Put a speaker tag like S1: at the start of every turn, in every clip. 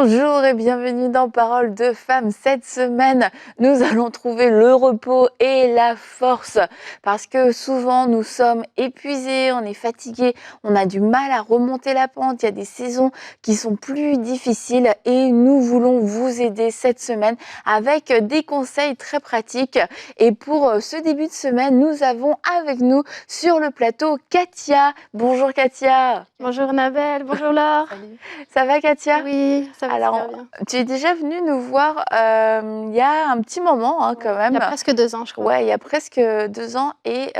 S1: Bonjour et bienvenue dans Paroles de femmes. Cette semaine, nous allons trouver le repos et la force parce que souvent nous sommes épuisés, on est fatigués, on a du mal à remonter la pente. Il y a des saisons qui sont plus difficiles et nous voulons vous aider cette semaine avec des conseils très pratiques. Et pour ce début de semaine, nous avons avec nous sur le plateau Katia. Bonjour Katia.
S2: Bonjour Annabelle, bonjour Laure.
S1: Salut. Ça va Katia?
S2: Oui, ça va
S1: Alors,
S2: super bien.
S1: tu es déjà venue nous voir il y a un petit moment quand même.
S2: Il y a presque 2 ans, je crois.
S1: Ouais, il y a presque 2 ans et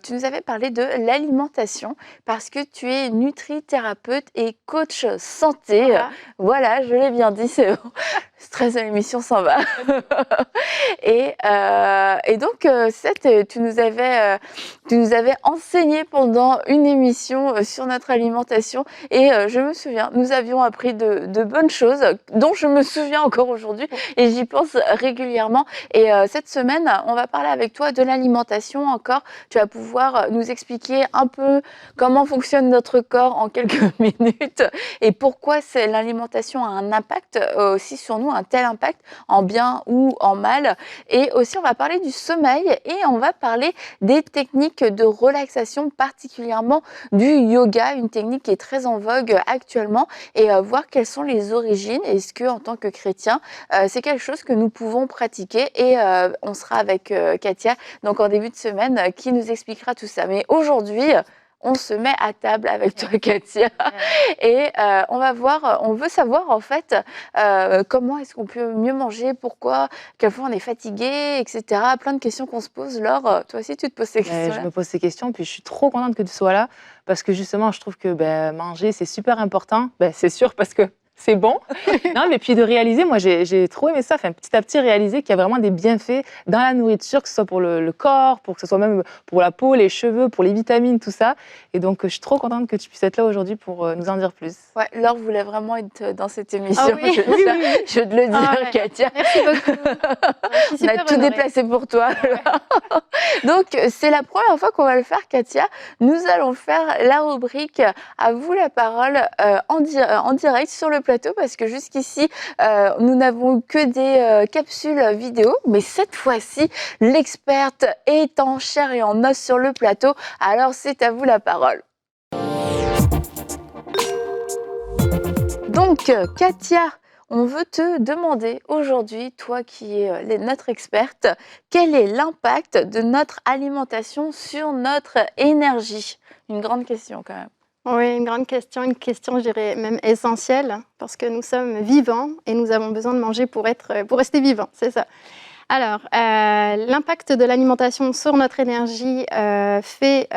S1: tu nous avais parlé de l'alimentation parce que tu es nutrithérapeute et coach santé. Voilà, je l'ai bien dit, c'est bon. Le stress de l'émission s'en va. Et donc, tu nous avais enseigné pendant une émission sur notre alimentation et je me souviens, nous avions appris de bonnes choses dont je me souviens encore aujourd'hui et j'y pense régulièrement. Et cette semaine, on va parler avec toi de l'alimentation encore. Tu vas pouvoir nous expliquer un peu comment fonctionne notre corps en quelques minutes et pourquoi l'alimentation a un impact aussi sur nous, un tel impact en bien ou en mal. Et aussi, on va parler du sommeil et on va parler des techniques de relaxation, particulièrement du yoga, une technique qui est très en vogue actuellement, et voir quelles sont les origines. Est-ce que, en tant que chrétien, c'est quelque chose que nous pouvons pratiquer? Et on sera avec Katia, donc en début de semaine, qui nous expliquera tout ça. Mais aujourd'hui, on se met à table avec toi, Katia, et on veut savoir en fait comment est-ce qu'on peut mieux manger, pourquoi, quelquefois on est fatigué, etc. Plein de questions qu'on se pose. Laure, toi aussi tu te poses ces questions-là?
S3: Je me pose ces questions, puis je suis trop contente que tu sois là, parce que justement, je trouve que manger, c'est super important. C'est sûr, parce que c'est bon. Non, mais puis de réaliser, moi, j'ai trop aimé ça, enfin, petit à petit réaliser qu'il y a vraiment des bienfaits dans la nourriture, que ce soit pour le corps, pour que ce soit même pour la peau, les cheveux, pour les vitamines, tout ça. Et donc, je suis trop contente que tu puisses être là aujourd'hui pour nous en dire plus.
S1: Ouais, Laure voulait vraiment être dans cette émission.
S2: Ah oui.
S1: Je te le dis, Katia.
S2: Merci beaucoup.
S1: On a tout déplacé pour toi. Donc, c'est la première fois qu'on va le faire, Katia. Nous allons faire la rubrique à vous la parole en direct sur le plateau parce que jusqu'ici, nous n'avons eu que des capsules vidéo. Mais cette fois-ci, l'experte est en chair et en os sur le plateau. Alors, c'est à vous la parole. Donc, Katia, on veut te demander aujourd'hui, toi qui es notre experte, quel est l'impact de notre alimentation sur notre énergie? Une grande question quand même.
S2: Oui, une question, je dirais même essentielle, parce que nous sommes vivants et nous avons besoin de manger pour rester vivants, c'est ça. Alors, l'impact de l'alimentation sur notre énergie, c'est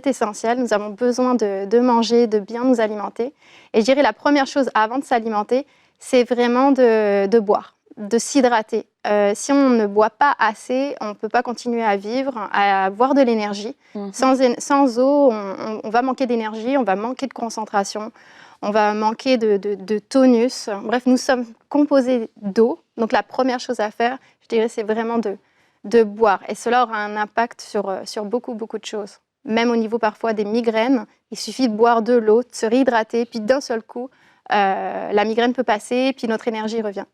S2: essentiel. Nous avons besoin de manger, de bien nous alimenter. Et je dirais la première chose avant de s'alimenter, c'est vraiment de boire, de s'hydrater. Si on ne boit pas assez, on ne peut pas continuer à vivre, à avoir de l'énergie. Sans eau, on va manquer d'énergie, on va manquer de concentration. On va manquer de tonus. Bref, nous sommes composés d'eau. Donc, la première chose à faire, je dirais, c'est vraiment de boire. Et cela aura un impact sur beaucoup, beaucoup de choses. Même au niveau parfois des migraines, il suffit de boire de l'eau, de se réhydrater, puis d'un seul coup, la migraine peut passer, puis notre énergie revient.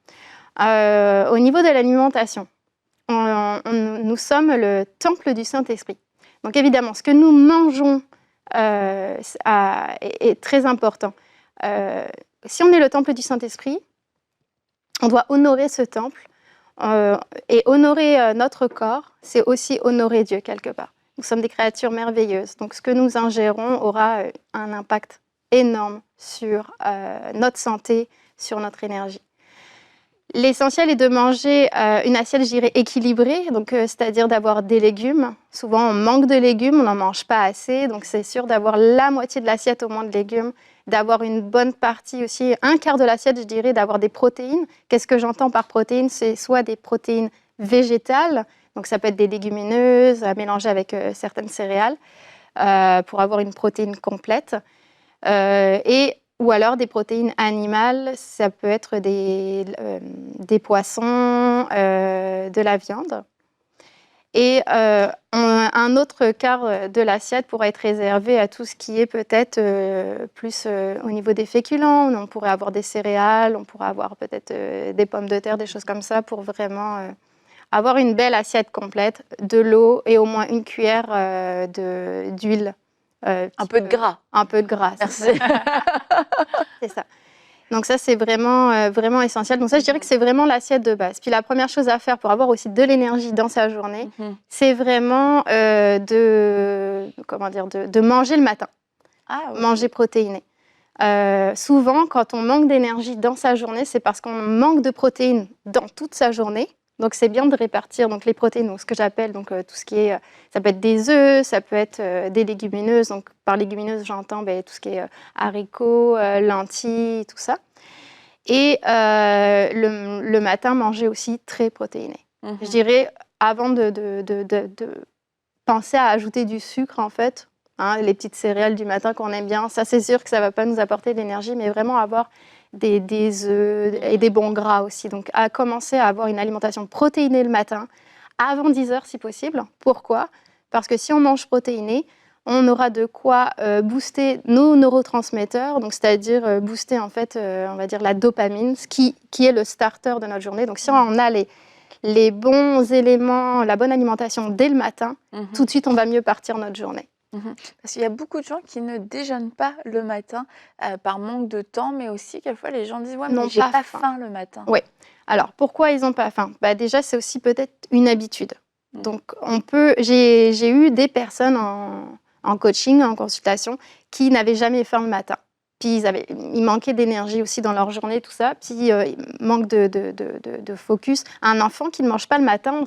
S2: Au niveau de l'alimentation, nous sommes le temple du Saint-Esprit. Donc, évidemment, ce que nous mangeons est très important. Si on est le temple du Saint-Esprit, on doit honorer ce temple et honorer notre corps, c'est aussi honorer Dieu quelque part. Nous sommes des créatures merveilleuses, donc ce que nous ingérons aura un impact énorme sur notre santé, sur notre énergie. L'essentiel est de manger une assiette, je dirais, équilibrée, donc c'est-à-dire d'avoir des légumes. Souvent, on manque de légumes, on n'en mange pas assez, donc c'est sûr d'avoir la moitié de l'assiette au moins de légumes, d'avoir une bonne partie aussi, un quart de l'assiette, je dirais, d'avoir des protéines. Qu'est-ce que j'entends par protéines? C'est soit des protéines végétales, donc ça peut être des légumineuses à mélanger avec certaines céréales pour avoir une protéine complète, ou alors des protéines animales, ça peut être des poissons, de la viande. Et un autre quart de l'assiette pourrait être réservé à tout ce qui est peut-être plus au niveau des féculents. On pourrait avoir des céréales, on pourrait avoir peut-être des pommes de terre, des choses comme ça pour vraiment avoir une belle assiette complète, de l'eau et au moins une cuillère d'huile.
S1: Un peu de gras.
S2: Un peu de gras.
S1: Merci.
S2: C'est ça. Donc ça, c'est vraiment, vraiment essentiel. Donc ça, je dirais que c'est vraiment l'assiette de base. Puis la première chose à faire pour avoir aussi de l'énergie dans sa journée, c'est vraiment de manger le matin.
S1: Ah, oui.
S2: Manger protéiné. Souvent, quand on manque d'énergie dans sa journée, c'est parce qu'on manque de protéines dans toute sa journée. Donc c'est bien de répartir donc les protéines, donc ce que j'appelle donc tout ce qui est, ça peut être des œufs, ça peut être des légumineuses. Donc par légumineuses, j'entends tout ce qui est haricots, lentilles, tout ça. Et le matin, manger aussi très protéiné. Je dirais avant de penser à ajouter du sucre en fait, hein, les petites céréales du matin qu'on aime bien, ça c'est sûr que ça ne va pas nous apporter de l'énergie, mais vraiment avoir des œufs et des bons gras aussi. Donc, à commencer à avoir une alimentation protéinée le matin, avant 10 heures si possible. Pourquoi ? Parce que si on mange protéiné, on aura de quoi booster nos neurotransmetteurs, donc c'est-à-dire booster en fait, on va dire la dopamine, qui est le starter de notre journée. Donc, si on a les bons éléments, la bonne alimentation dès le matin, tout de suite, on va mieux partir notre journée.
S1: Parce qu'il y a beaucoup de gens qui ne déjeunent pas le matin par manque de temps, mais aussi quelquefois les gens disent ouais, mais j'ai pas faim le matin.
S2: Oui. Alors pourquoi ils n'ont pas faim ? Déjà, c'est aussi peut-être une habitude. Donc j'ai eu des personnes en coaching, en consultation, qui n'avaient jamais faim le matin. Puis ils manquaient d'énergie aussi dans leur journée, tout ça. Puis ils manquent de focus. Un enfant qui ne mange pas le matin,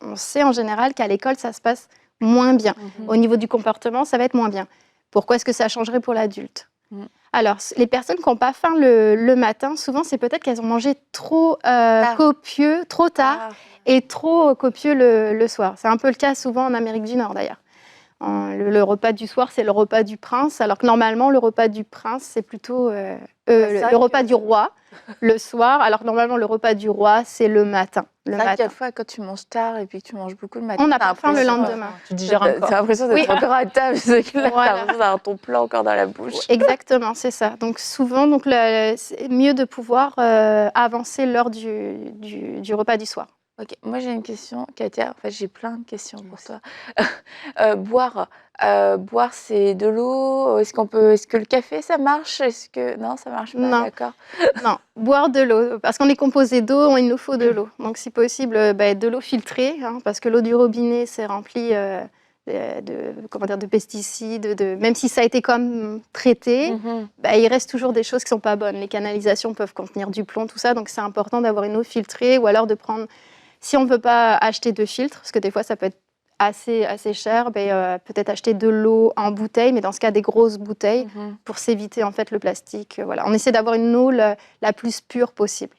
S2: on sait en général qu'à l'école, ça se passe moins bien. Au niveau du comportement, ça va être moins bien. Pourquoi est-ce que ça changerait pour l'adulte ? Alors, les personnes qui n'ont pas faim le matin, souvent, c'est peut-être qu'elles ont mangé trop copieux, trop tard, et trop copieux le soir. C'est un peu le cas souvent en Amérique du Nord, d'ailleurs. Le repas du soir, c'est le repas du prince, alors que normalement, le repas du prince, c'est plutôt le repas du roi, le soir, alors que normalement, le repas du roi, c'est le matin.
S1: C'est vrai qu'il y a fois, quand tu manges tard et puis que tu manges beaucoup le matin,
S2: on n'a pas faim le lendemain.
S3: Tu digères encore.
S1: Tu as l'impression d'être encore à table, c'est clair.
S2: Voilà.
S1: Tu as l'impression d'avoir ton plat encore dans la bouche.
S2: Exactement, c'est ça. Donc souvent, c'est mieux de pouvoir avancer l'heure du repas du soir.
S1: Ok, moi j'ai une question, Katia. En fait, j'ai plein de questions pour toi. Boire, c'est de l'eau. Est-ce que le café ça marche ? Non, ça marche pas.
S2: Non.
S1: D'accord.
S2: Non, boire de l'eau, parce qu'on est composé d'eau, il nous faut de l'eau. Donc si possible, de l'eau filtrée, hein, parce que l'eau du robinet c'est rempli de pesticides, même si ça a été comme traité, il reste toujours des choses qui sont pas bonnes. Les canalisations peuvent contenir du plomb, tout ça, donc c'est important d'avoir une eau filtrée, ou alors de prendre. Si on ne veut pas acheter de filtre, parce que des fois ça peut être assez cher, peut-être acheter de l'eau en bouteille, mais dans ce cas des grosses bouteilles, pour s'éviter en fait le plastique. Voilà. On essaie d'avoir une eau la plus pure possible.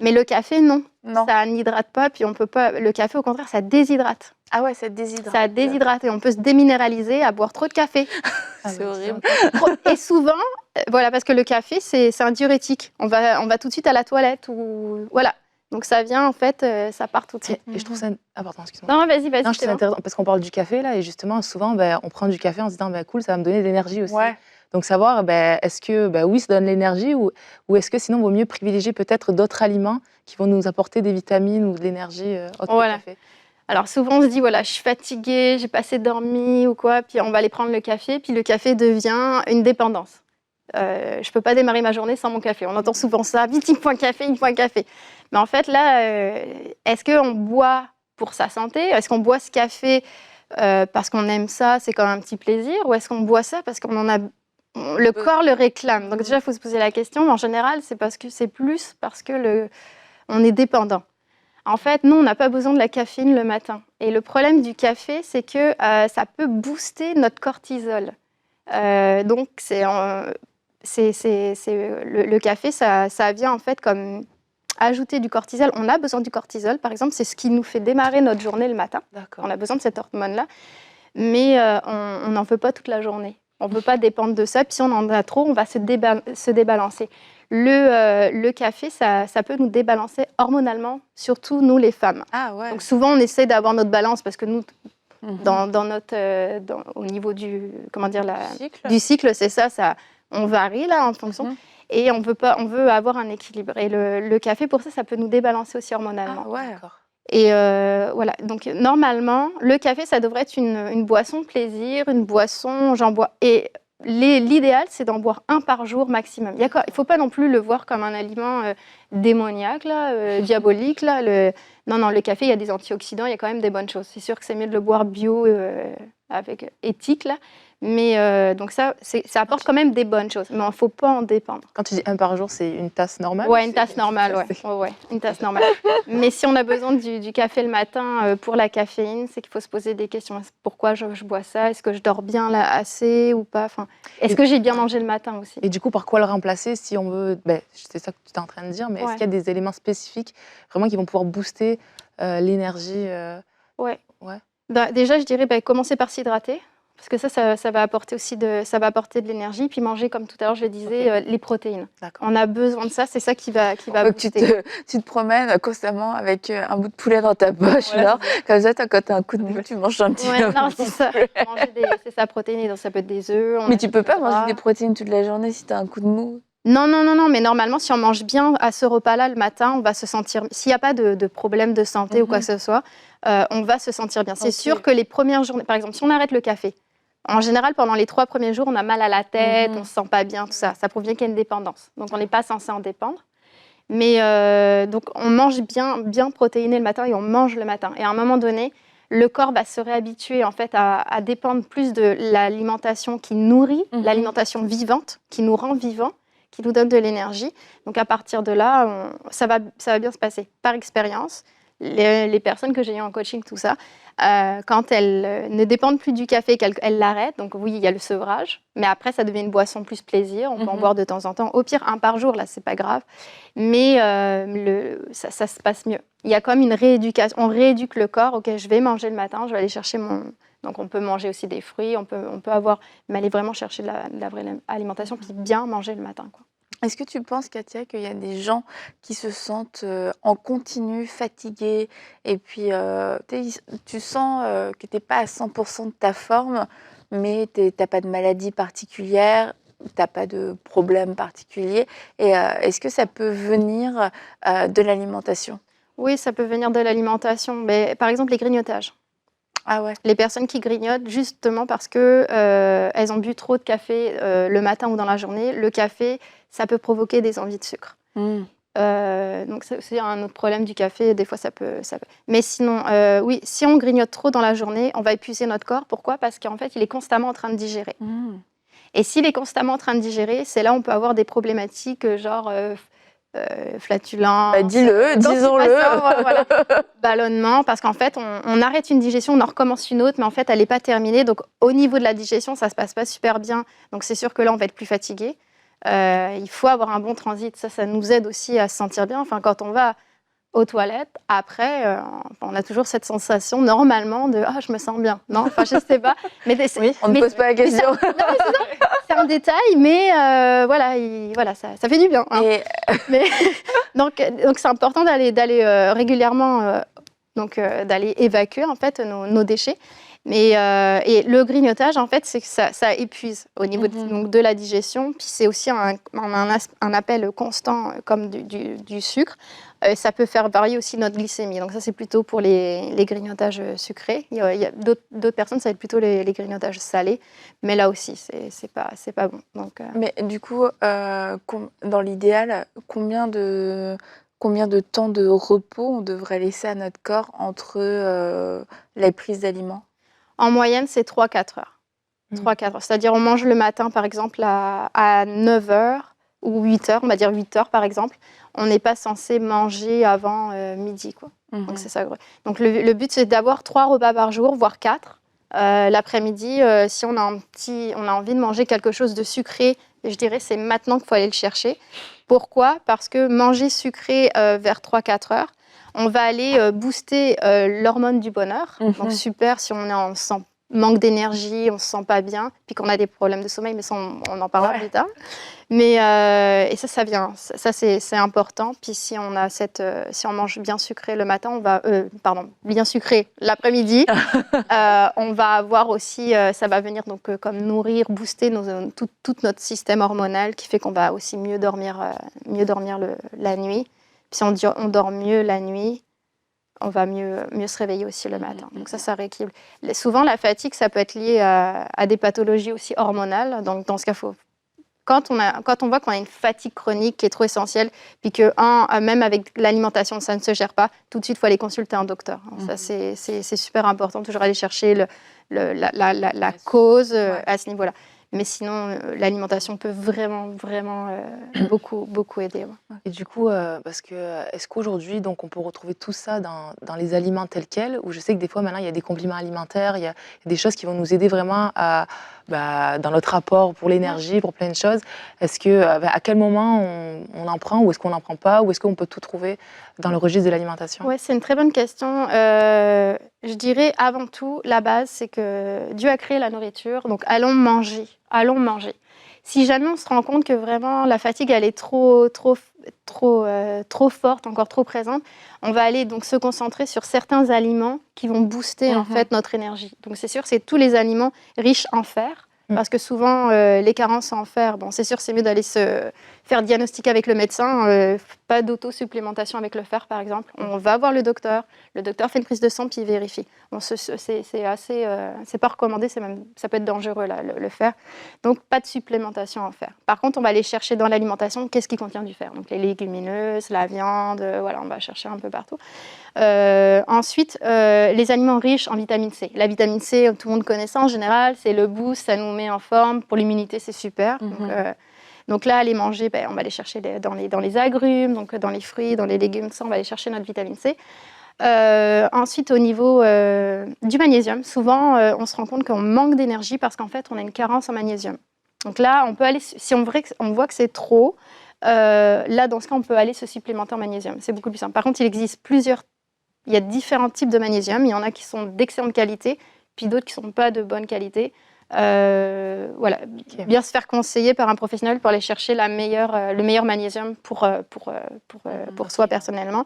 S2: Mais le café, non. Ça n'hydrate pas, puis on peut pas. Le café, au contraire, ça déshydrate.
S1: Ah ouais, ça déshydrate.
S2: Ça déshydrate et on peut se déminéraliser à boire trop de café.
S1: C'est horrible.
S2: Et souvent, parce que le café, c'est un diurétique. On va tout de suite à la toilette ou voilà. Donc ça vient en fait, ça part tout de suite.
S3: Et je trouve ça important, excuse-moi.
S2: Non, vas-y.
S3: Non, je trouve ça intéressant parce qu'on parle du café là et justement souvent on prend du café en se disant cool, ça va me donner de l'énergie aussi. Ouais. Donc savoir est-ce que oui, ça donne l'énergie ou est-ce que sinon il vaut mieux privilégier peut-être d'autres aliments qui vont nous apporter des vitamines ou de l'énergie autre que le café.
S2: Alors souvent on se dit je suis fatiguée, j'ai pas assez dormi ou quoi, puis on va aller prendre le café, puis le café devient une dépendance. Je peux pas démarrer ma journée sans mon café. On entend souvent ça, vite il me faut un café. Mais en fait là, est-ce qu'on boit pour sa santé ? Est-ce qu'on boit ce café parce qu'on aime ça, c'est comme un petit plaisir ? Ou est-ce qu'on boit ça parce qu'on en a... Le corps le réclame. Donc déjà il faut se poser la question, mais en général c'est parce que on est dépendant. En fait, non, on n'a pas besoin de la caféine le matin. Et le problème du café, c'est que ça peut booster notre cortisol. Donc le café, ça vient en fait comme ajouter du cortisol. On a besoin du cortisol, par exemple, c'est ce qui nous fait démarrer notre journée le matin. D'accord. On a besoin de cette hormone-là, mais on n'en veut pas toute la journée. On ne peut pas dépendre de ça, puis si on en a trop, on va se débalancer. Le café, ça peut nous débalancer hormonalement, surtout nous les femmes.
S1: Ah ouais.
S2: Donc souvent, on essaie d'avoir notre balance parce que nous,
S1: Mhm.
S2: au niveau du, comment dire,
S1: Cycle.
S2: du cycle, c'est ça, on varie là en fonction.
S1: Mhm.
S2: Et on veut avoir un équilibre. Et le café, pour ça, ça peut nous débalancer aussi hormonalement.
S1: Ah ouais.
S3: D'accord.
S2: Et voilà, donc normalement, le café, ça devrait être une boisson plaisir, une boisson, j'en bois. Et l'idéal, c'est d'en boire un par jour maximum. Il ne faut pas non plus le voir comme un aliment démoniaque, là, diabolique. Là, non, le café, il y a des antioxydants, il y a quand même des bonnes choses. C'est sûr que c'est mieux de le boire bio, avec éthique, là. Mais donc ça apporte quand même des bonnes choses, mais il ne faut pas en dépendre.
S3: Quand tu dis un par jour, c'est une tasse normale?
S2: Ouais, une tasse normale, ouais, une tasse normale. Mais si on a besoin du café le matin pour la caféine, c'est qu'il faut se poser des questions. Pourquoi je bois ça? Est-ce que je dors bien là assez ou pas? Enfin, est-ce que j'ai bien mangé le matin aussi?
S3: Et du coup, par quoi le remplacer si on veut... c'est ça que tu es en train de dire, mais est-ce
S2: Ouais.
S3: qu'il y a des éléments spécifiques vraiment qui vont pouvoir booster l'énergie
S2: Ouais.
S3: Ouais.
S2: Déjà, je dirais commencer par s'hydrater. Parce que ça va apporter aussi de l'énergie. Puis manger, comme tout à l'heure, je le disais, les protéines.
S3: D'accord.
S2: On a besoin de ça, c'est ça qui va
S1: Donc
S2: booster.
S1: tu te promènes constamment avec un bout de poulet dans ta poche,
S3: Voilà,
S1: là. Comme ça, quand tu as un coup de mou, tu manges un petit
S2: Ouais,
S1: peu.
S2: non, c'est ça. C'est ça, protéines, donc ça peut être des œufs.
S1: Mais tu peux pas manger des protéines toute la journée si tu as un coup de mou.
S2: Non, mais normalement, si on mange bien à ce repas-là le matin, on va se sentir... S'il n'y a pas de problème de santé ou quoi que ce soit, on va se sentir bien. C'est sûr que les premières journées... Par exemple, si on arrête le café, en général, pendant les 3 premiers jours, on a mal à la tête, on ne se sent pas bien, tout ça. Ça prouve bien qu'il y a une dépendance. Donc, on n'est pas censé en dépendre. Mais donc, on mange bien protéiné le matin et on mange le matin. Et à un moment donné, le corps va se réhabituer en fait, à dépendre plus de l'alimentation qui nourrit, l'alimentation vivante, qui nous rend vivants, qui nous donne de l'énergie. Donc, à partir de là, ça va bien se passer. Par expérience, les personnes que j'ai eues en coaching, tout ça, quand elles ne dépendent plus du café, qu'elles l'arrêtent, donc oui, il y a le sevrage, mais après, ça devient une boisson plus plaisir, on peut en boire de temps en temps. Au pire, un par jour, là, c'est pas grave, mais ça se passe mieux. Il y a comme une rééducation, on rééduque le corps, ok, je vais manger le matin, je vais aller chercher Donc, on peut manger aussi des fruits, on peut mais aller vraiment chercher de la vraie alimentation, puis bien manger le matin, quoi.
S1: Est-ce que tu penses, Katia, qu'il y a des gens qui se sentent en continu, fatigués, et puis tu sens que tu n'es pas à 100% de ta forme, mais tu n'as pas de maladie particulière, tu n'as pas de problème particulier, et est-ce que ça peut venir de l'alimentation?
S2: Oui, ça peut venir de l'alimentation, mais par exemple les grignotages.
S1: Ah ouais.
S2: Les personnes qui grignotent justement parce que elles ont bu trop de café le matin ou dans la journée. Le café, ça peut provoquer des envies de sucre. Donc c'est un autre problème du café. Des fois, ça peut. Mais sinon, oui, si on grignote trop dans la journée, on va épuiser notre corps. Pourquoi? Parce qu'en fait, il est constamment en train de digérer. Et s'il est constamment en train de digérer, c'est là où on peut avoir des problématiques genre flatulence.
S1: Dis-le, disons-le.
S2: Voilà. Ballonnement, parce qu'en fait, on arrête une digestion, on en recommence une autre, mais en fait, elle n'est pas terminée. Donc, au niveau de la digestion, ça ne se passe pas super bien. Donc, c'est sûr que là, on va être plus fatigué. Il faut avoir un bon transit. Ça nous aide aussi à se sentir bien. Enfin, quand on va aux toilettes, après, on a toujours cette sensation, normalement, de « Ah, je me sens bien ». Non, enfin, je ne sais pas. Mais
S1: oui, on ne pose pas la question.
S2: C'est un détail, mais voilà, ça fait du bien. Hein. Donc, c'est important d'aller régulièrement, d'aller évacuer en fait nos déchets. Et le grignotage, en fait, c'est que ça épuise au niveau de la digestion. Puis c'est aussi un appel constant comme du sucre. Ça peut faire varier aussi notre glycémie. Donc ça, c'est plutôt pour les grignotages sucrés. Il y a d'autres personnes, ça va être plutôt les grignotages salés. Mais là aussi, c'est pas bon. Donc,
S1: Mais du coup, dans l'idéal, combien de temps de repos on devrait laisser à notre corps entre les prises d'aliments?
S2: En moyenne, c'est 3-4 heures. 3-4 heures. C'est-à-dire, on mange le matin, par exemple, à 9 heures ou 8 heures, on va dire 8 heures, par exemple. On n'est pas censé manger avant midi, quoi. Donc, c'est ça. Donc, le but, c'est d'avoir 3 repas par jour, voire 4. L'après-midi, si on a envie de manger quelque chose de sucré, je dirais c'est maintenant qu'il faut aller le chercher. Pourquoi? Parce que manger sucré vers 3-4 heures, on va aller booster l'hormone du bonheur. Donc super si on manque d'énergie, on ne se sent pas bien, puis qu'on a des problèmes de sommeil, mais ça on en parlera plus tard. Mais et ça vient. Ça c'est important. Puis si on a si on mange bien sucré le matin, bien sucré l'après-midi, on va avoir aussi, ça va venir donc comme nourrir, booster tout notre système hormonal, qui fait qu'on va aussi mieux dormir la nuit. Puis si on dort mieux la nuit, on va mieux se réveiller aussi le matin. Donc ça rééquilibre. Souvent, la fatigue, ça peut être lié à des pathologies aussi hormonales. Donc dans ce cas, quand on voit qu'on a une fatigue chronique qui est trop essentielle, puis que même avec l'alimentation, ça ne se gère pas, tout de suite, il faut aller consulter un docteur. Ça, c'est super important, toujours aller chercher la cause à ce niveau-là. Mais sinon, l'alimentation peut vraiment beaucoup aider. Ouais.
S3: Et du coup, parce que est-ce qu'aujourd'hui, donc, on peut retrouver tout ça dans les aliments tels quels, ou je sais que des fois, maintenant, il y a des compléments alimentaires, il y a des choses qui vont nous aider vraiment dans notre rapport pour l'énergie, pour plein de choses. Est-ce que, à quel moment on en prend, ou est-ce qu'on n'en prend pas, ou est-ce qu'on peut tout trouver dans le registre de l'alimentation?
S2: Oui, c'est une très bonne question. Je dirais avant tout, la base, c'est que Dieu a créé la nourriture, donc allons manger. Si jamais on se rend compte que vraiment la fatigue, elle est trop forte, encore trop présente, on va aller donc se concentrer sur certains aliments qui vont booster en fait notre énergie. Donc c'est sûr, c'est tous les aliments riches en fer. Parce que souvent, les carences en fer, c'est sûr, c'est mieux d'aller se faire diagnostiquer avec le médecin. Pas d'auto-supplémentation avec le fer, par exemple. On va voir le docteur fait une prise de sang, puis il vérifie. C'est pas recommandé, ça peut être dangereux, là, le fer. Donc, pas de supplémentation en fer. Par contre, on va aller chercher dans l'alimentation qu'est-ce qui contient du fer. Donc, les légumineuses, la viande, voilà, on va chercher un peu partout. Ensuite, les aliments riches en vitamine C. La vitamine C, tout le monde connaît ça en général, c'est le boost, ça nous met en forme. Pour l'immunité, c'est super. Donc là, aller manger, on va aller chercher dans les agrumes, donc dans les fruits, dans les légumes, ça, on va aller chercher notre vitamine C. Ensuite, au niveau du magnésium, souvent, on se rend compte qu'on manque d'énergie parce qu'en fait, on a une carence en magnésium. Donc là, on peut aller, si on voit que c'est trop, là, dans ce cas, on peut aller se supplémenter en magnésium. C'est beaucoup plus simple. Par contre, il y a différents types de magnésium. Il y en a qui sont d'excellente qualité, puis d'autres qui ne sont pas de bonne qualité. Voilà, bien se faire conseiller par un professionnel pour aller chercher le meilleur magnésium pour soi personnellement.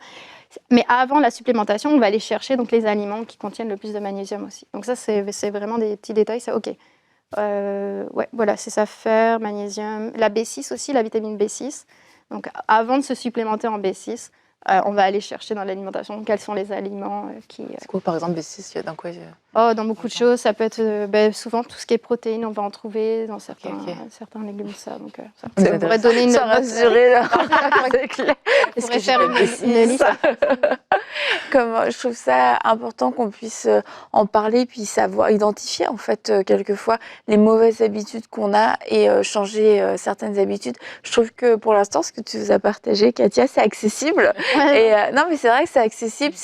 S2: Mais avant la supplémentation, on va aller chercher donc, les aliments qui contiennent le plus de magnésium aussi. Donc ça, c'est vraiment des petits détails. Ça, ok. Ouais, voilà, c'est ça, fer, magnésium. La B6 aussi, la vitamine B6. Donc avant de se supplémenter en B6, on va aller chercher dans l'alimentation quels sont les aliments qui...
S3: C'est quoi, par exemple, B6, dans quoi
S2: dans beaucoup de choses. Ça peut être souvent tout ce qui est protéines, on va en trouver dans certains légumes. Ça, donc, ça pourrait donner une...
S1: Ça rassurer, là. C'est clair.
S2: On pourrait faire une liste.
S1: Je trouve ça important qu'on puisse en parler, puis savoir identifier, en fait, quelquefois, les mauvaises habitudes qu'on a et changer certaines habitudes. Je trouve que, pour l'instant, ce que tu nous as partagé, Katia, c'est accessible.
S2: Ouais.
S1: Et non, mais c'est vrai que c'est accessible.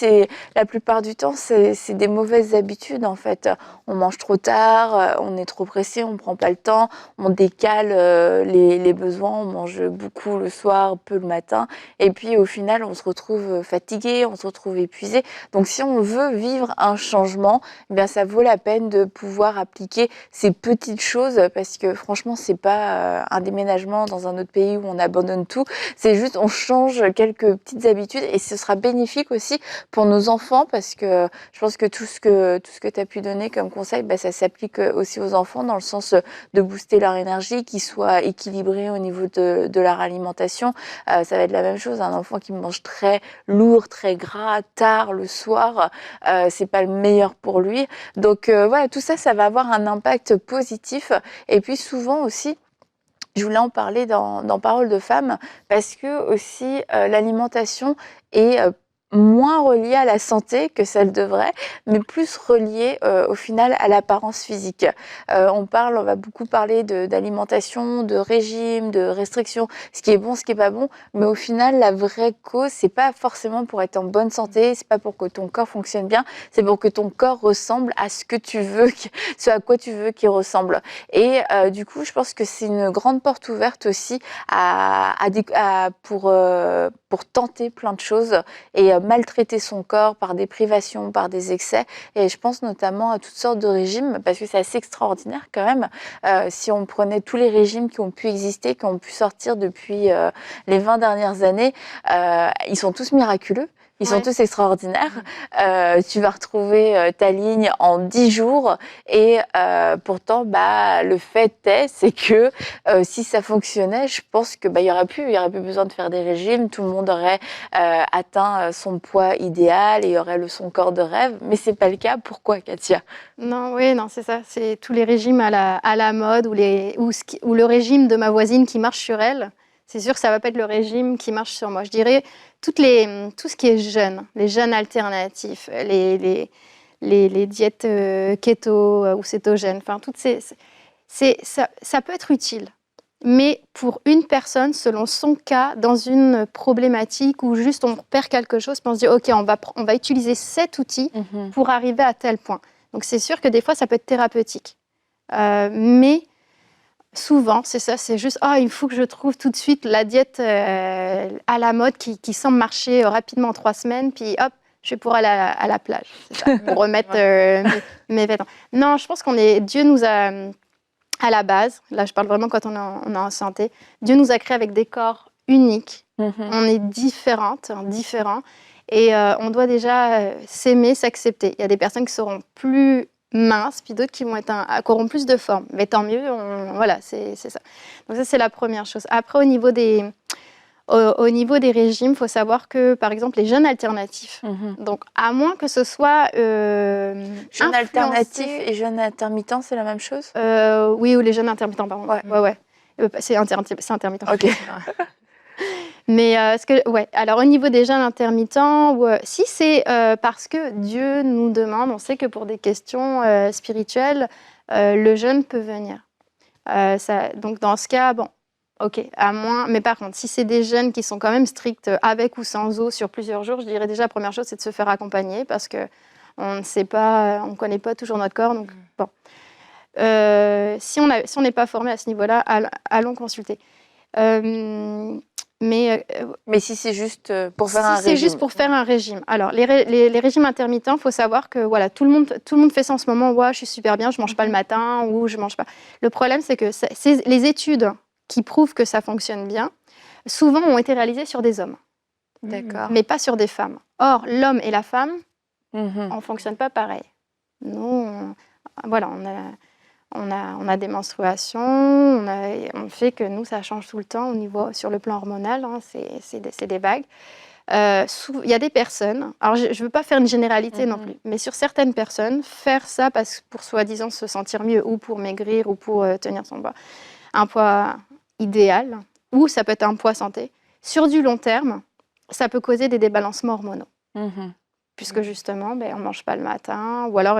S1: La plupart du temps, c'est des mauvaises habitudes. En fait, on mange trop tard, on est trop pressé, on prend pas le temps, on décale les besoins, on mange beaucoup le soir, peu le matin, et puis au final, on se retrouve fatigué, on se retrouve épuisé. Donc, si on veut vivre un changement, eh bien, ça vaut la peine de pouvoir appliquer ces petites choses, parce que franchement, c'est pas un déménagement dans un autre pays où on abandonne tout. C'est juste, on change quelques petites habitudes, et ce sera bénéfique aussi pour nos enfants, parce que je pense que tout ce que tu as pu donner comme conseil, ça s'applique aussi aux enfants, dans le sens de booster leur énergie, qu'ils soient équilibrés au niveau de leur alimentation. Ça va être la même chose, un enfant qui mange très lourd, très gras, tard le soir, c'est pas le meilleur pour lui. Donc voilà, tout ça, ça va avoir un impact positif. Et puis souvent aussi, je voulais en parler dans Paroles de femmes, parce que aussi l'alimentation est moins reliée à la santé que ça le devrait, mais plus reliée au final à l'apparence physique. On va beaucoup parler d'alimentation, de régime, de restriction, ce qui est bon, ce qui est pas bon, mais au final, la vraie cause, c'est pas forcément pour être en bonne santé, c'est pas pour que ton corps fonctionne bien, c'est pour que ton corps ressemble à ce que tu veux, ce à quoi tu veux qu'il ressemble. Et du coup, je pense que c'est une grande porte ouverte aussi pour tenter plein de choses et maltraiter son corps par des privations, par des excès. Et je pense notamment à toutes sortes de régimes, parce que c'est assez extraordinaire quand même. Si on prenait tous les régimes qui ont pu exister, qui ont pu sortir depuis les 20 dernières années, ils sont tous miraculeux. Ils sont tous extraordinaires. Tu vas retrouver ta ligne en 10 jours. Et pourtant, le fait c'est que si ça fonctionnait, je pense que il y aurait plus besoin de faire des régimes. Tout le monde aurait atteint son poids idéal et y aurait son corps de rêve. Mais c'est pas le cas. Pourquoi, Katia?
S2: Non, c'est ça. C'est tous les régimes à la mode ou le régime de ma voisine qui marche sur elle. C'est sûr que ça ne va pas être le régime qui marche sur moi. Je dirais tout ce qui est jeûne, les jeûnes alternatifs, les diètes keto ou cétogènes, enfin, ça peut être utile. Mais pour une personne, selon son cas, dans une problématique où juste on perd quelque chose, puis on se dit, OK, on va utiliser cet outil pour arriver à tel point. Donc, c'est sûr que des fois, ça peut être thérapeutique. Mais souvent, c'est ça, c'est juste il faut que je trouve tout de suite la diète à la mode qui semble marcher rapidement en 3 semaines, puis hop, je vais pouvoir aller à la plage, c'est ça, pour remettre mes vêtements. Non, je pense Dieu nous a, à la base, là je parle vraiment quand on est en santé, Dieu nous a créés avec des corps uniques, on est différents, et on doit déjà s'aimer, s'accepter. Il y a des personnes qui seront plus minces, puis d'autres qui auront plus de forme. Mais tant mieux, voilà, c'est ça. Donc ça, c'est la première chose. Après, au niveau des régimes, il faut savoir que, par exemple, les jeûnes alternatifs, donc à moins que ce soit
S1: jeûne alternatif et jeûne intermittent, c'est la même chose?
S2: Oui, ou les jeûnes intermittents, pardon. Ouais. C'est intermittent.
S1: Ok.
S2: Mais alors au niveau des jeûnes intermittents, si c'est parce que Dieu nous demande, on sait que pour des questions spirituelles, le jeûne peut venir. Donc dans ce cas, ok, à moins. Mais par contre, si c'est des jeûnes qui sont quand même stricts, avec ou sans eau sur plusieurs jours, je dirais déjà la première chose, c'est de se faire accompagner parce que on ne sait pas, on connaît pas toujours notre corps. Donc bon, si on n'est pas formé à ce niveau-là, allons consulter. Mais
S1: si c'est juste pour faire un régime.
S2: C'est juste pour faire un régime. Alors, les régimes intermittents, il faut savoir que voilà, tout le monde fait ça en ce moment. Je suis super bien, je ne mange pas le matin ou je ne mange pas. Le problème, c'est que les études qui prouvent que ça fonctionne bien, souvent ont été réalisées sur des hommes.
S1: D'accord.
S2: Mais pas sur des femmes. Or, l'homme et la femme, on ne fonctionne pas pareil. Nous, on a des menstruations, on fait que nous, ça change tout le temps sur le plan hormonal, c'est des vagues. Il y a des personnes, alors je ne veux pas faire une généralité non plus, mais sur certaines personnes, faire ça pour soi-disant se sentir mieux ou pour maigrir ou pour tenir son poids, un poids idéal, ou ça peut être un poids santé, sur du long terme, ça peut causer des débalancements hormonaux. Puisque justement, on ne mange pas le matin, ou alors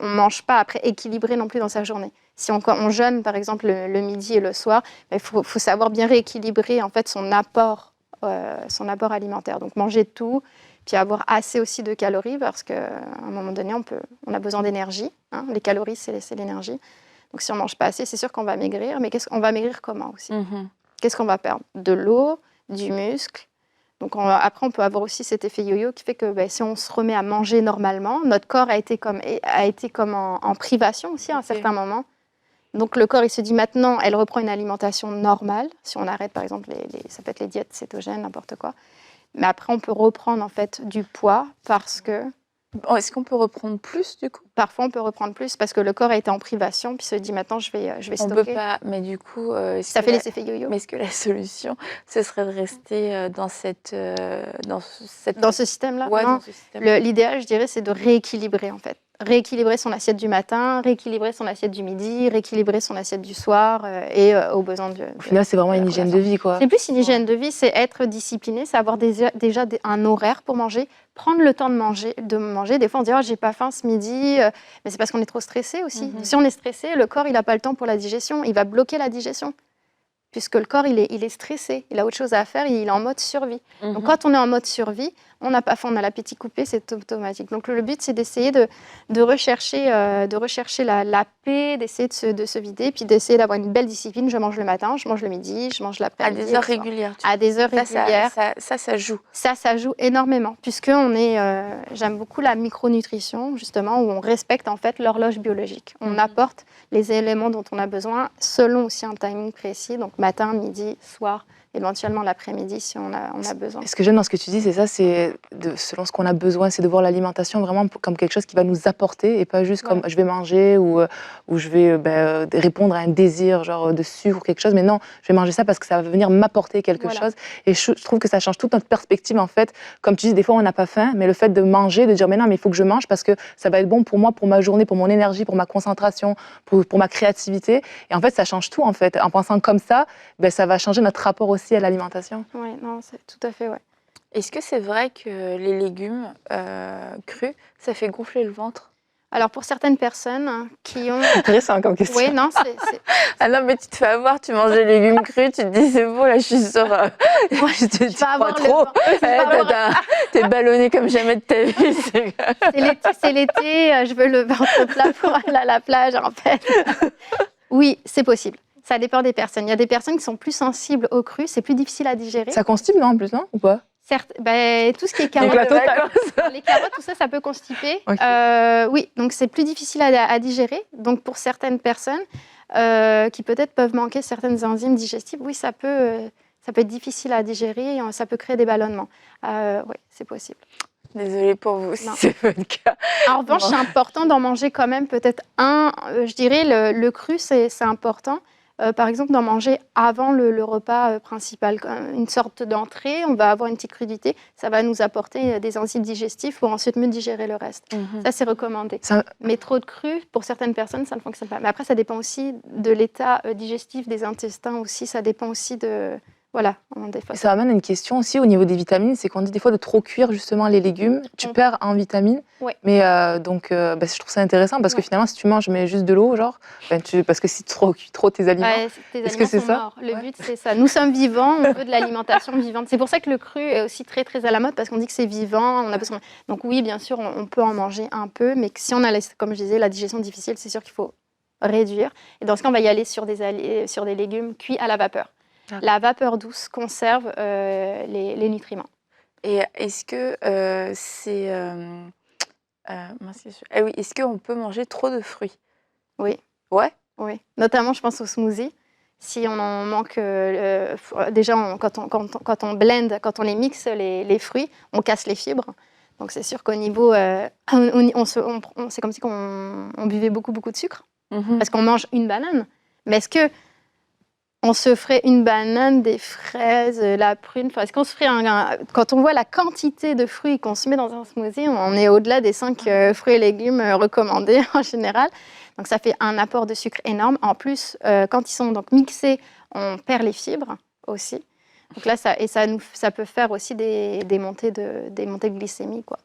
S2: on ne mange pas après équilibré non plus dans sa journée. Si on jeûne, par exemple, le midi et le soir, il faut savoir bien rééquilibrer en fait, son apport alimentaire. Donc manger tout, puis avoir assez aussi de calories, parce qu'à un moment donné, on a besoin d'énergie. Les calories, c'est l'énergie. Donc si on ne mange pas assez, c'est sûr qu'on va maigrir. Mais qu'on va maigrir comment aussi? Qu'est-ce qu'on va perdre? De l'eau, du muscle. Donc après, on peut avoir aussi cet effet yo-yo qui fait que si on se remet à manger normalement, notre corps a été comme en privation aussi à un certain moment. Donc le corps, il se dit maintenant, elle reprend une alimentation normale. Si on arrête, par exemple, ça peut être les diètes cétogènes, n'importe quoi. Mais après, on peut reprendre en fait du poids parce que...
S1: Est-ce qu'on peut reprendre plus du coup?
S2: Parfois, on peut reprendre plus parce que le corps a été en privation, puis se dit maintenant, je vais stocker.
S1: On peut pas, mais du coup...
S2: ça fait les effets yo-yo.
S1: Mais est-ce que la solution, ce serait de rester dans ce système-là?
S2: Non. L'idéal, je dirais, c'est de rééquilibrer en fait. Rééquilibrer son assiette du matin, rééquilibrer son assiette du midi, rééquilibrer son assiette du soir et aux besoins du...
S3: Au final, c'est vraiment une hygiène de vie, quoi.
S2: C'est plus une hygiène de vie, c'est être discipliné, c'est avoir déjà un horaire pour manger, prendre le temps de manger. Des fois, on dit « j'ai pas faim ce midi », mais c'est parce qu'on est trop stressé aussi. Si on est stressé, le corps, il n'a pas le temps pour la digestion, il va bloquer la digestion. Puisque le corps, il est stressé, il a autre chose à faire, il est en mode survie. Donc quand on est en mode survie, on n'a pas faim, on a l'appétit coupé, c'est automatique. Donc le but, c'est d'essayer de rechercher la paix, d'essayer de se vider, puis d'essayer d'avoir une belle discipline. Je mange le matin, je mange le midi, je mange
S1: À
S2: l'après-midi.
S1: des heures régulières.
S2: À des heures régulières.
S1: Ça joue.
S2: Ça joue énormément, puisque j'aime beaucoup la micronutrition, justement, où on respecte en fait l'horloge biologique. On apporte les éléments dont on a besoin selon aussi un timing précis, donc matin, midi, soir, éventuellement l'après-midi si on a besoin.
S3: Et ce que j'aime dans ce que tu dis, c'est ça, selon ce qu'on a besoin, c'est de voir l'alimentation vraiment comme quelque chose qui va nous apporter et pas juste comme je vais manger ou je vais répondre à un désir genre de sucre ou quelque chose, mais non, je vais manger ça parce que ça va venir m'apporter quelque chose. Et je trouve que ça change toute notre perspective en fait. Comme tu dis, des fois on n'a pas faim, mais le fait de manger, de dire mais non, mais il faut que je mange parce que ça va être bon pour moi, pour ma journée, pour mon énergie, pour ma concentration, pour ma créativité. Et en fait, ça change tout en fait. En pensant comme ça, ça va changer notre rapport aussi à l'alimentation.
S2: Oui, non, c'est tout à fait, ouais.
S1: Est-ce que c'est vrai que les légumes crus, ça fait gonfler le ventre?
S2: Alors pour certaines personnes qui ont...
S3: Intéressant comme question.
S2: Oui, non,
S1: Ah non, mais tu te fais avoir, tu manges des légumes crus, tu te dis c'est bon, là je suis sur... tu crois trop. T'es ballonné comme jamais de ta vie.
S2: C'est l'été, je veux le ventre plat pour aller à la plage en fait. Oui, c'est possible. Ça dépend des personnes. Il y a des personnes qui sont plus sensibles au cru, c'est plus difficile à digérer.
S3: Ça constipe, non, en plus, non? Ou pas?
S2: Certes, tout ce qui est carottes, les carottes, tout ça, ça peut constiper. Okay. Oui, donc c'est plus difficile à digérer. Donc pour certaines personnes qui peut-être peuvent manquer certaines enzymes digestives, oui, ça peut être difficile à digérer et ça peut créer des ballonnements. Oui, c'est possible.
S1: Désolée pour vous si c'est votre cas.
S2: En revanche, c'est important d'en manger quand même peut-être je dirais le cru, c'est important. Par exemple, d'en manger avant le repas principal. Une sorte d'entrée, on va avoir une petite crudité, ça va nous apporter des enzymes digestifs pour ensuite mieux digérer le reste. Ça, c'est recommandé. Mais trop de cru, pour certaines personnes, ça ne fonctionne pas. Mais après, ça dépend aussi de l'état digestif des intestins aussi, ça dépend aussi de... Voilà,
S3: ça amène à une question aussi au niveau des vitamines, c'est qu'on dit des fois de trop cuire justement les légumes, tu perds en vitamines.
S2: Ouais.
S3: Mais je trouve ça intéressant parce que finalement si tu manges mais juste de l'eau, genre, parce que si tu cuis trop tes aliments, est-ce que c'est ça?
S2: Morts. Le but c'est ça. Nous sommes vivants, on veut de l'alimentation vivante. C'est pour ça que le cru est aussi très très à la mode parce qu'on dit que c'est vivant, on a besoin. Donc oui, bien sûr, on peut en manger un peu, mais si on a, comme je disais, la digestion difficile, c'est sûr qu'il faut réduire. Et dans ce cas, on va y aller sur des légumes cuits à la vapeur. La vapeur douce conserve les nutriments.
S1: Et est-ce que est-ce qu'on peut manger trop de fruits?
S2: Oui.
S1: Ouais.
S2: Oui. Notamment, je pense aux smoothies. Si on en manque, déjà quand on blende, quand on les mixe les fruits, on casse les fibres. Donc c'est sûr qu'au niveau, c'est comme si on buvait beaucoup de sucre, parce qu'on mange une banane. Mais est-ce que on se ferait une banane, des fraises, la prune. Est-ce qu'on se ferait quand on voit la quantité de fruits qu'on se met dans un smoothie, on est au-delà des 5 fruits et légumes recommandés en général. Donc ça fait un apport de sucre énorme. En plus, quand ils sont donc mixés, on perd les fibres aussi. Donc là, ça peut faire aussi des montées de glycémie, quoi.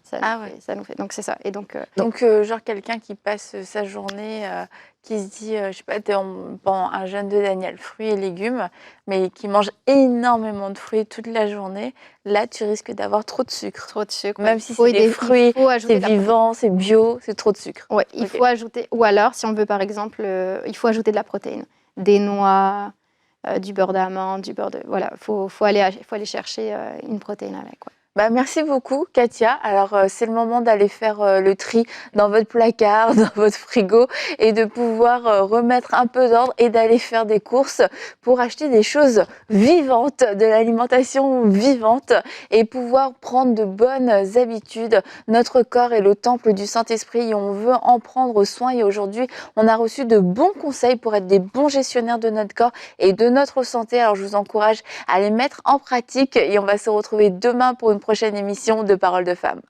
S2: Ça nous fait. Donc c'est ça. Et donc
S1: genre quelqu'un qui passe sa journée, qui se dit, je sais pas, pendant un jeûne de Daniel, fruits et légumes, mais qui mange énormément de fruits toute la journée, là tu risques d'avoir trop de sucre.
S2: Trop de sucre.
S1: Même si c'est des fruits, c'est vivant, c'est bio, c'est trop de sucre.
S2: Ouais, il faut ajouter. Ou alors, si on veut par exemple, il faut ajouter de la protéine, des noix, du beurre d'amande, du beurre de. Voilà, faut aller chercher une protéine avec. Ouais.
S1: Merci beaucoup, Katia. Alors, c'est le moment d'aller faire le tri dans votre placard, dans votre frigo et de pouvoir remettre un peu d'ordre et d'aller faire des courses pour acheter des choses vivantes, de l'alimentation vivante et pouvoir prendre de bonnes habitudes. Notre corps est le temple du Saint-Esprit et on veut en prendre soin. Et aujourd'hui, on a reçu de bons conseils pour être des bons gestionnaires de notre corps et de notre santé. Alors, je vous encourage à les mettre en pratique et on va se retrouver demain pour une prochaine émission de Paroles de Femmes.